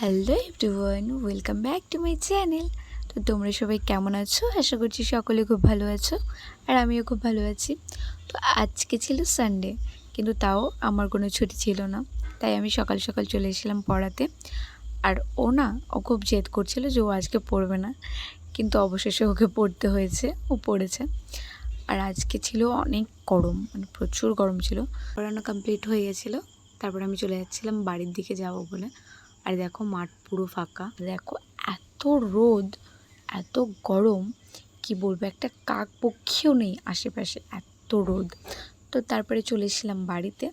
Hello everyone, welcome back to my channel. তো তোমরা সবাই কেমন আছো? আশা করছি সকলে খুব ভালো আছো, আর আমিও খুব ভালো আছি। তো আজকে ছিল সানডে, কিন্তু তাও আমার কোনো ছুটি ছিল না, তাই আমি সকাল সকাল চলে এসেছিলাম পড়াতে। আর ও খুব জেদ করছিল যে ও আজকে পড়বে না, কিন্তু অবশেষে ওকে পড়তে হয়েছে, ও পড়েছে। আর আজকে ছিল অনেক গরম, মানে প্রচুর গরম ছিল। পড়ানো কমপ্লিট হয়ে গেছিলো, তারপর আমি চলে যাচ্ছিলাম বাড়ির দিকে যাবো বলে। আর দেখো মাঠ পুরো ফাঁকা, দেখো এত রোদ, এত গরম, কি বলবো, একটা কাক পক্ষীও নেই আশেপাশে, এত রোদ। তো তারপরে চলে এসেছিলাম বাড়িতে।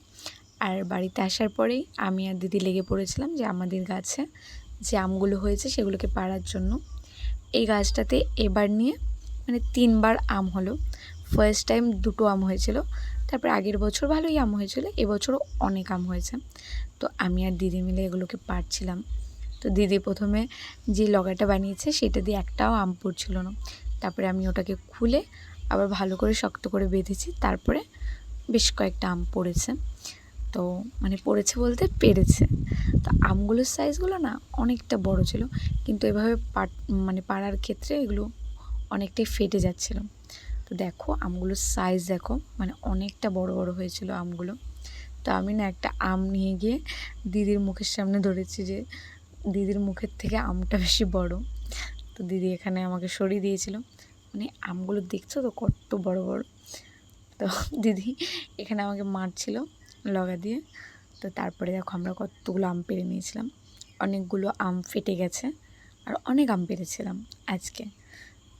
আর বাড়িতে আসার পরেই আমি আর দিদি লেগে পড়েছিলাম যে আমাদের গাছে যে আমগুলো হয়েছে সেগুলোকে পাড়ার জন্য। এই গাছটাতে এবার নিয়ে মানে 3বার আম হলো। ফার্স্ট টাইম 2টো আম হয়েছিল, তারপর আগের বছর ভালোই আম হয়েছিল, এবছরও অনেক আম হয়েছে। তো আমি আর দিদি মিলে এগুলোকে পাড়ছিলাম। তো দিদি প্রথমে যে লগাটা বানিয়েছে সেটা দিয়ে একটাও আম পড়ছিল না, তারপরে আমি ওটাকে খুলে আবার ভালো করে শক্ত করে বেঁধেছি, তারপরে বেশ কয়েকটা আম পড়েছে। তো মানে পড়েছে বলতে পেরেছে। তো আমগুলোর সাইজগুলো না অনেকটা বড় ছিল, কিন্তু এভাবে পাড়ার ক্ষেত্রে এগুলো অনেকটাই ফেটে যাচ্ছিলো। তো দেখো আমগুলোর সাইজ দেখো, মানে অনেকটা বড় বড় হয়েছিল আমগুলো। তো আমি না একটা আম নিয়ে গিয়ে দিদির মুখের সামনে ধরেছি, যে দিদির মুখের থেকে আমটা বেশি বড়। তো দিদি এখানে আমাকে সরিয়ে দিয়েছিল, মানে আমগুলো দেখছো তো কত বড় বড়। তো দিদি এখানে আমাকে মারছিল লগা দিয়ে। তো তারপরে দেখো আমরা কতগুলো আম পেড়ে নিয়েছিলাম, অনেকগুলো আম ফেটে গেছে, আর অনেক আম পেড়েছিলাম আজকে।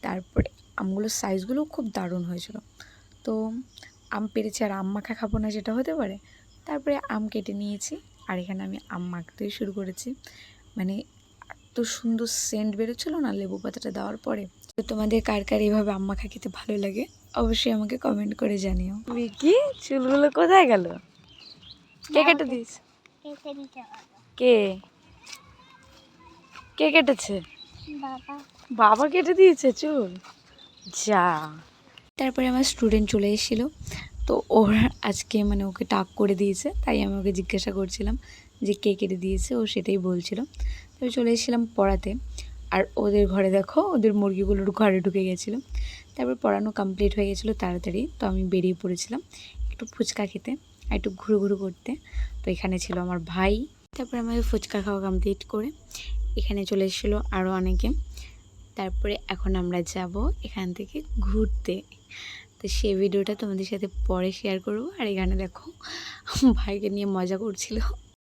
তারপরে আমগুলোর সাইজগুলো খুব দারুণ হয়েছিল। তো আম পেড়েছি আর আম মাখা খাবো না, যেটা হতে পারে। তারপরে আম কেটে নিয়েছি, আর এখানে আমি আম মাখতেই শুরু করেছি। মানে এত সুন্দর সেন্ট বেরোচ্ছিলো না লেবু পাতাটা দেওয়ার পরে। তো তোমাদের কার কার এইভাবে আম মাখা খেতে ভালো লাগে অবশ্যই আমাকে কমেন্ট করে জানিও। কি চুলগুলো কোথায় গেল? কে কেটে দিস? কে কে কেটেছে? বাবা কেটে দিয়েছে চুল? যা। তারপরে আমার স্টুডেন্ট চলে এসেছিলো, তো ওর আজকে মানে ওকে টাক করে দিয়েছে, তাই আমি ওকে জিজ্ঞাসা করছিলাম যে কে কেটে দিয়েছে, ও সেটাই বলছিল। তবে চলে এসেছিলাম পড়াতে, আর ওদের ঘরে দেখো ওদের মুরগিগুলোর ঘরে ঢুকে গেছিলো। তারপর পড়ানো কমপ্লিট হয়ে গেছিলো তাড়াতাড়ি, তো আমি বেরিয়ে পড়েছিলাম একটু ফুচকা খেতে আর একটু ঘুরু ঘুরু করতে। তো এখানে ছিল আমার ভাই। তারপরে আমাদের ফুচকা খাওয়া কমপ্লিট করে এখানে চলে এসেছিলো আরও অনেকে। তারপরে এখন আমরা যাব এখান থেকে ঘুরতে। তো সেই ভিডিওটা তোমাদের সাথে পরে শেয়ার করবো। আর এখানে দেখো ভাইকে নিয়ে মজা করছিল,